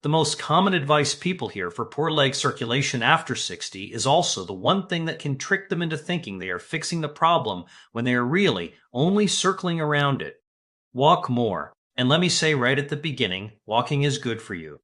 The most common advice people hear for poor leg circulation after 60 is also the one thing that can trick them into thinking they are fixing the problem when they are really only circling around it. Walk more. And let me say right at the beginning, walking is good for you.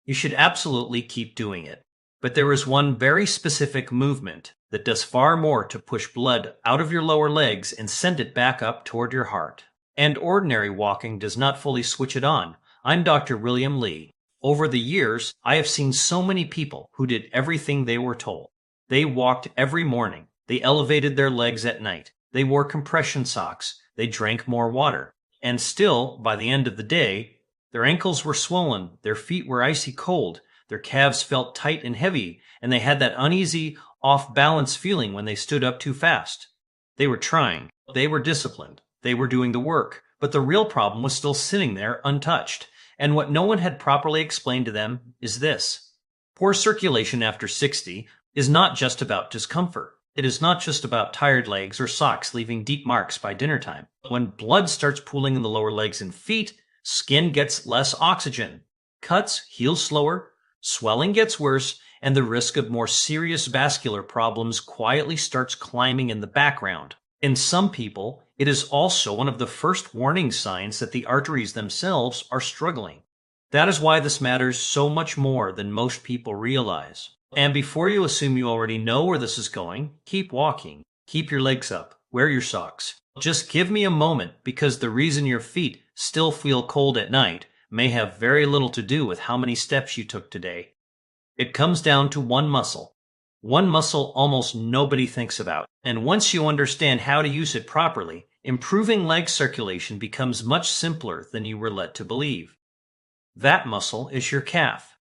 You should absolutely keep doing it. But there is one very specific movement that does far more to push blood out of your lower legs and send it back up toward your heart. And ordinary walking does not fully switch it on. I'm Dr. William Lee. Over the years, I have seen so many people who did everything they were told. They walked every morning. They elevated their legs at night. They wore compression socks. They drank more water. And still, by the end of the day, their ankles were swollen, their feet were icy cold, their calves felt tight and heavy, and they had that uneasy, off-balance feeling when they stood up too fast. They were trying. They were disciplined. They were doing the work. But the real problem was still sitting there untouched. And what no one had properly explained to them is this. Poor circulation after 60 is not just about discomfort. It is not just about tired legs or socks leaving deep marks by dinner time. When blood starts pooling in the lower legs and feet, skin gets less oxygen. Cuts heal slower, swelling gets worse, and the risk of more serious vascular problems quietly starts climbing in the background. In some people, it is also one of the first warning signs that the arteries themselves are struggling. That is why this matters so much more than most people realize. And before you assume you already know where this is going, keep walking. Keep your legs up. Wear your socks. Just give me a moment, because the reason your feet still feel cold at night may have very little to do with how many steps you took today. It comes down to one muscle. One muscle almost nobody thinks about. And once you understand how to use it properly, improving leg circulation becomes much simpler than you were led to believe. That muscle is your calf.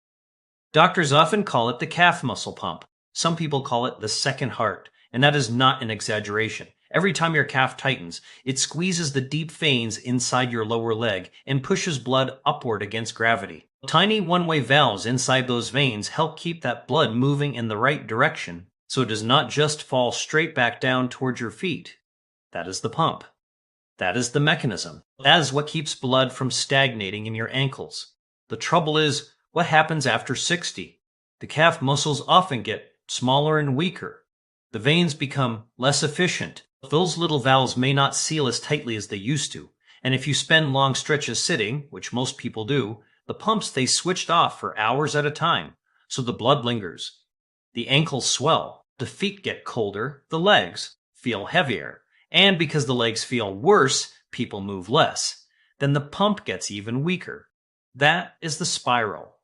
Doctors often call it the calf muscle pump. Some people call it the second heart, and that is not an exaggeration. Every time your calf tightens, it squeezes the deep veins inside your lower leg and pushes blood upward against gravity. Tiny one-way valves inside those veins help keep that blood moving in the right direction, so it does not just fall straight back down towards your feet. That is the pump. That is the mechanism. That is what keeps blood from stagnating in your ankles. The trouble is, what happens after 60? The calf muscles often get smaller and weaker. The veins become less efficient. Those little valves may not seal as tightly as they used to. And if you spend long stretches sitting, which most people do, the pump stays switched off for hours at a time, so the blood lingers. The ankles swell, the feet get colder, the legs feel heavier. And because the legs feel worse, people move less. Then the pump gets even weaker. That is the spiral.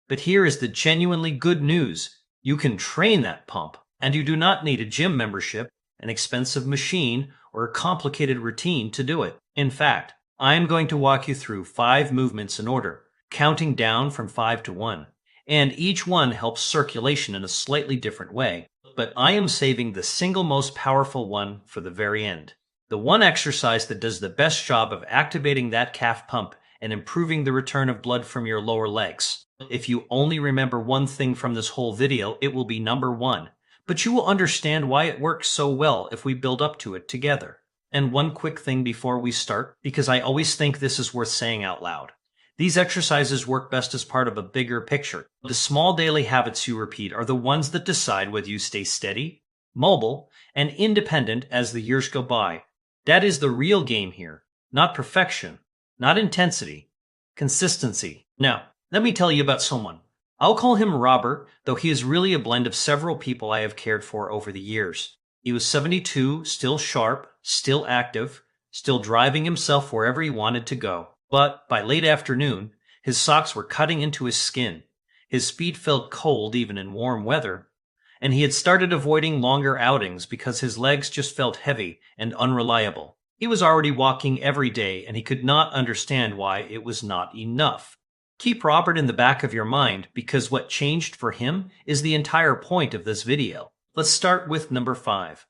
But here is the genuinely good news. You can train that pump, and you do not need a gym membership, an expensive machine, or a complicated routine to do it. In fact, I am going to walk you through 5 movements in order, counting down from 5 to 1. And each one helps circulation in a slightly different way. But I am saving the single most powerful one for the very end. The one exercise that does the best job of activating that calf pump and improving the return of blood from your lower legs. If you only remember one thing from this whole video, it will be number 1. But you will understand why it works so well if we build up to it together. And one quick thing before we start, because I always think this is worth saying out loud. These exercises work best as part of a bigger picture. The small daily habits you repeat are the ones that decide whether you stay steady, mobile, and independent as the years go by. That is the real game here. Not perfection, not intensity, consistency. Now, let me tell you about someone. I'll call him Robert, though he is really a blend of several people I have cared for over the years. He was 72, still sharp, still active, still driving himself wherever he wanted to go. But by late afternoon, his socks were cutting into his skin. His feet felt cold even in warm weather, and he had started avoiding longer outings because his legs just felt heavy and unreliable. He was already walking every day, and he could not understand why it was not enough. Keep Robert in the back of your mind, because what changed for him is the entire point of this video. Let's start with number 5.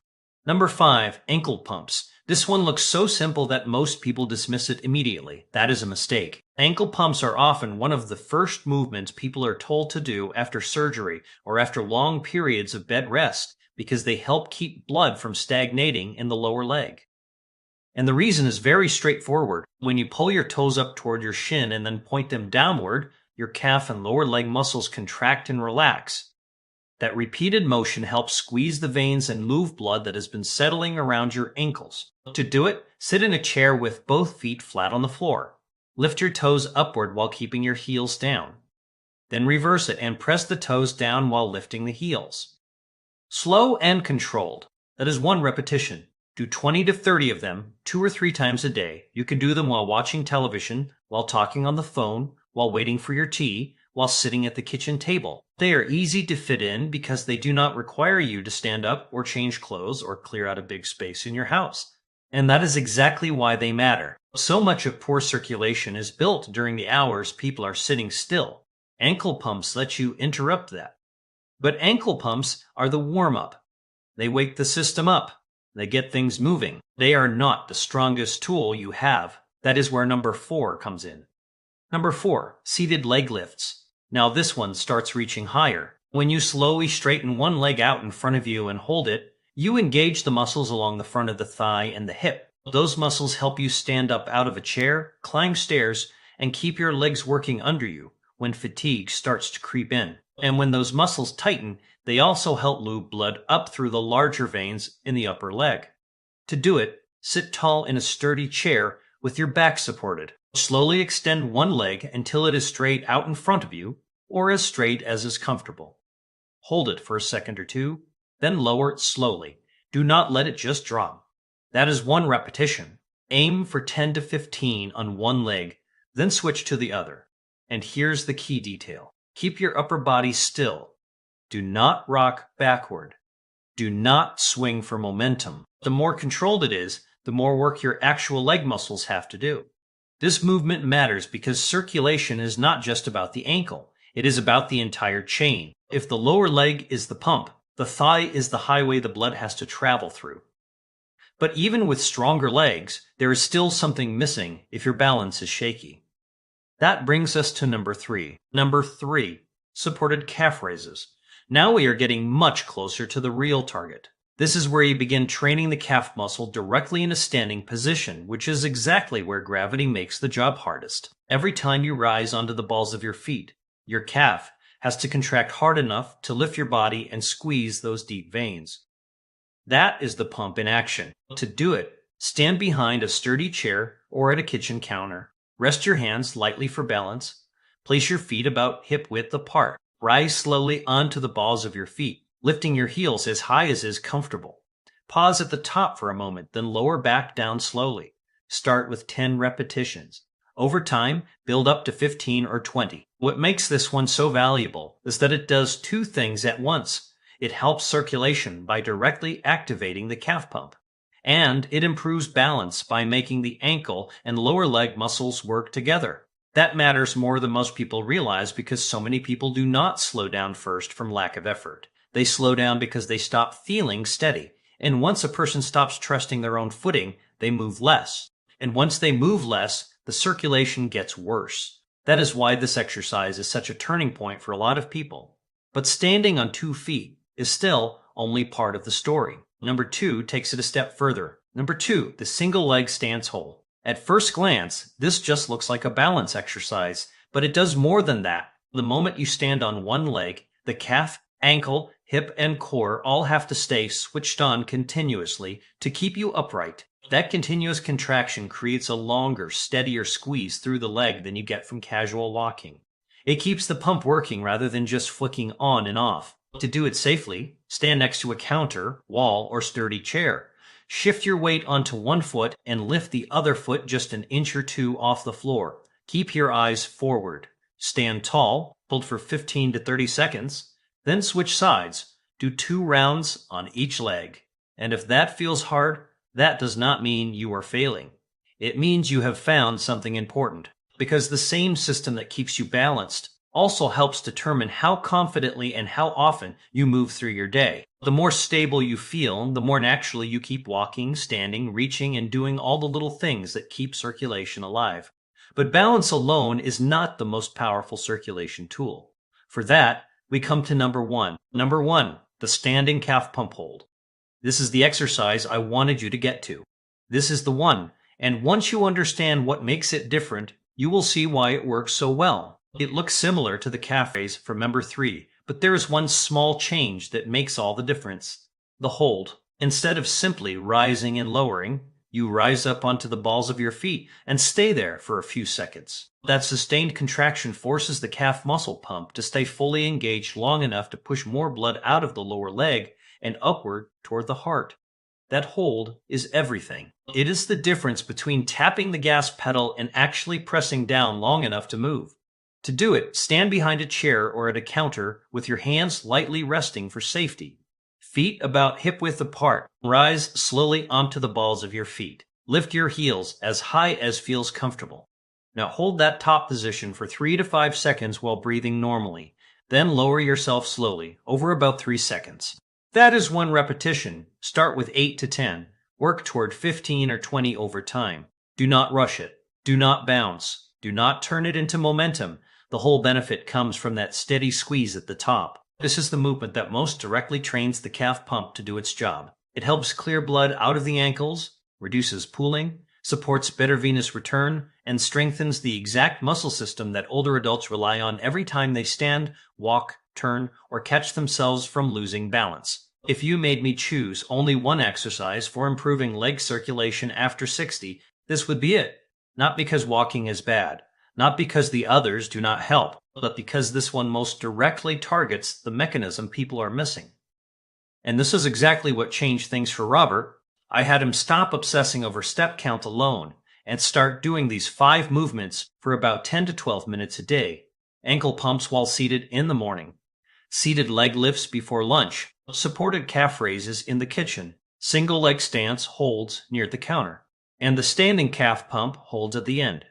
Number 5, ankle pumps. This one looks so simple that most people dismiss it immediately. That is a mistake. Ankle pumps are often one of the first movements people are told to do after surgery or after long periods of bed rest because they help keep blood from stagnating in the lower leg. And the reason is very straightforward. When you pull your toes up toward your shin and then point them downward, your calf and lower leg muscles contract and relax. That repeated motion helps squeeze the veins and move blood that has been settling around your ankles. To do it, sit in a chair with both feet flat on the floor. Lift your toes upward while keeping your heels down. Then reverse it and press the toes down while lifting the heels. Slow and controlled. That is 1 repetition. Do 20 to 30 of them 2 or 3 times a day. You can do them while watching television, while talking on the phone, while waiting for your tea, while sitting at the kitchen table. They are easy to fit in because they do not require you to stand up or change clothes or clear out a big space in your house. And that is exactly why they matter. So much of poor circulation is built during the hours people are sitting still. Ankle pumps let you interrupt that. But ankle pumps are the warm-up. They wake the system up. They get things moving. They are not the strongest tool you have. That is where number 4 comes in. Number 4, seated leg lifts. Now this one starts reaching higher. When you slowly straighten one leg out in front of you and hold it, you engage the muscles along the front of the thigh and the hip. Those muscles help you stand up out of a chair, climb stairs, and keep your legs working under you when fatigue starts to creep in. And when those muscles tighten, they also help move blood up through the larger veins in the upper leg. To do it, sit tall in a sturdy chair with your back supported. Slowly extend one leg until it is straight out in front of you, or as straight as is comfortable. Hold it for a second or 2, then lower it slowly. Do not let it just drop. That is 1 repetition. Aim for 10 to 15 on one leg, then switch to the other. And here's the key detail. Keep your upper body still. Do not rock backward. Do not swing for momentum. The more controlled it is, the more work your actual leg muscles have to do. This movement matters because circulation is not just about the ankle. It is about the entire chain. If the lower leg is the pump, the thigh is the highway the blood has to travel through. But even with stronger legs, there is still something missing if your balance is shaky. That brings us to number 3. Number 3, supported calf raises. Now we are getting much closer to the real target. This is where you begin training the calf muscle directly in a standing position, which is exactly where gravity makes the job hardest. Every time you rise onto the balls of your feet, your calf has to contract hard enough to lift your body and squeeze those deep veins. That is the pump in action. To do it, stand behind a sturdy chair or at a kitchen counter. Rest your hands lightly for balance. Place your feet about hip width apart. Rise slowly onto the balls of your feet, lifting your heels as high as is comfortable. Pause at the top for a moment, then lower back down slowly. Start with 10 repetitions. Over time, build up to 15 or 20. What makes this one so valuable is that it does 2 things at once. It helps circulation by directly activating the calf pump, and it improves balance by making the ankle and lower leg muscles work together. That matters more than most people realize because so many people do not slow down first from lack of effort. They slow down because they stop feeling steady. And once a person stops trusting their own footing, they move less. And once they move less, the circulation gets worse. That is why this exercise is such a turning point for a lot of people. But standing on 2 feet is still only part of the story. Number 2 takes it a step further. Number 2, the single leg stance hold. At first glance, this just looks like a balance exercise, but it does more than that. The moment you stand on one leg, the calf, ankle, hip, and core all have to stay switched on continuously to keep you upright. That continuous contraction creates a longer, steadier squeeze through the leg than you get from casual walking. It keeps the pump working rather than just flicking on and off. To do it safely, stand next to a counter, wall, or sturdy chair. Shift your weight onto one foot and lift the other foot just an inch or 2 off the floor. Keep your eyes forward. Stand tall, hold for 15 to 30 seconds, then switch sides. Do 2 rounds on each leg. And if that feels hard, that does not mean you are failing. It means you have found something important, because the same system that keeps you balanced also helps determine how confidently and how often you move through your day. The more stable you feel, the more naturally you keep walking, standing, reaching, and doing all the little things that keep circulation alive. But balance alone is not the most powerful circulation tool. For that, we come to number 1. Number 1, the standing calf pump hold. This is the exercise I wanted you to get to. This is the one, and once you understand what makes it different, you will see why it works so well. It looks similar to the calf raise from number 3, but there is one small change that makes all the difference. The hold. Instead of simply rising and lowering, you rise up onto the balls of your feet and stay there for a few seconds. That sustained contraction forces the calf muscle pump to stay fully engaged long enough to push more blood out of the lower leg and upward toward the heart. That hold is everything. It is the difference between tapping the gas pedal and actually pressing down long enough to move. To do it, stand behind a chair or at a counter with your hands lightly resting for safety. Feet about hip width apart. Rise slowly onto the balls of your feet. Lift your heels as high as feels comfortable. Now hold that top position for 3 to 5 seconds while breathing normally. Then lower yourself slowly, over about 3 seconds. That is one repetition. Start with 8 to 10. Work toward 15 or 20 over time. Do not rush it. Do not bounce. Do not turn it into momentum. The whole benefit comes from that steady squeeze at the top. This is the movement that most directly trains the calf pump to do its job. It helps clear blood out of the ankles, reduces pooling, supports better venous return, and strengthens the exact muscle system that older adults rely on every time they stand, walk, turn, or catch themselves from losing balance. If you made me choose only one exercise for improving leg circulation after 60, this would be it. Not because walking is bad, not because the others do not help, but because this one most directly targets the mechanism people are missing. And this is exactly what changed things for Robert. I had him stop obsessing over step count alone and start doing these 5 movements for about 10 to 12 minutes a day. Ankle pumps while seated in the morning, seated leg lifts before lunch, supported calf raises in the kitchen, single leg stance holds near the counter, and the standing calf pump holds at the end.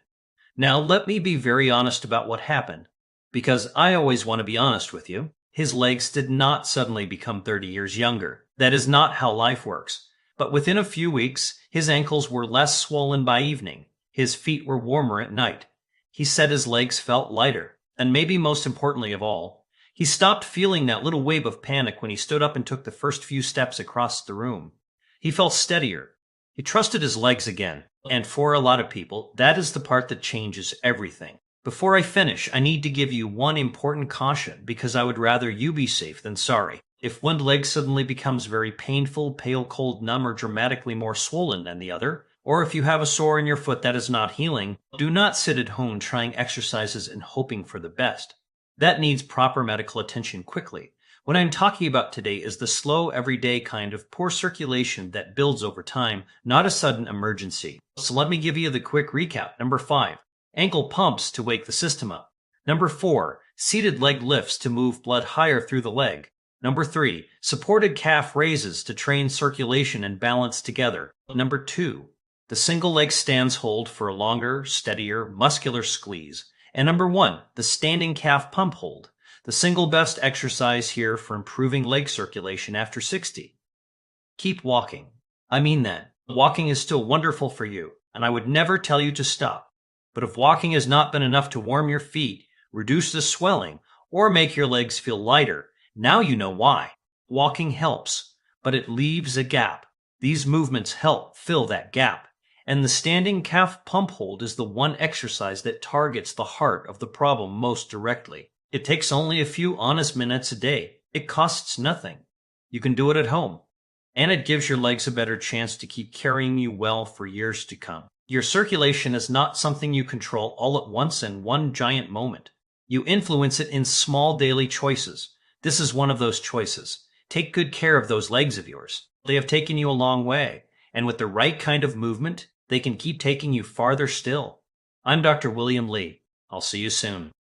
Now let me be very honest about what happened, because I always want to be honest with you. His legs did not suddenly become 30 years younger. That is not how life works. But within a few weeks, his ankles were less swollen by evening. His feet were warmer at night. He said his legs felt lighter. And maybe most importantly of all, he stopped feeling that little wave of panic when he stood up and took the first few steps across the room. He felt steadier. He trusted his legs again. And for a lot of people, that is the part that changes everything. Before I finish, I need to give you one important caution because I would rather you be safe than sorry. If one leg suddenly becomes very painful, pale, cold, numb, or dramatically more swollen than the other, or if you have a sore in your foot that is not healing, do not sit at home trying exercises and hoping for the best. That needs proper medical attention quickly. What I'm talking about today is the slow, everyday kind of poor circulation that builds over time, not a sudden emergency. So let me give you the quick recap. Number 5, ankle pumps to wake the system up. Number 4, seated leg lifts to move blood higher through the leg. Number 3, supported calf raises to train circulation and balance together. Number 2, the single leg stance hold for a longer, steadier, muscular squeeze. And number 1, the standing calf pump hold. The single best exercise here for improving leg circulation after 60. Keep walking. I mean that. Walking is still wonderful for you, and I would never tell you to stop. But if walking has not been enough to warm your feet, reduce the swelling, or make your legs feel lighter, now you know why. Walking helps, but it leaves a gap. These movements help fill that gap. And the standing calf pump hold is the one exercise that targets the heart of the problem most directly. It takes only a few honest minutes a day. It costs nothing. You can do it at home. And it gives your legs a better chance to keep carrying you well for years to come. Your circulation is not something you control all at once in one giant moment. You influence it in small daily choices. This is one of those choices. Take good care of those legs of yours. They have taken you a long way. And with the right kind of movement, they can keep taking you farther still. I'm Dr. William Lee. I'll see you soon.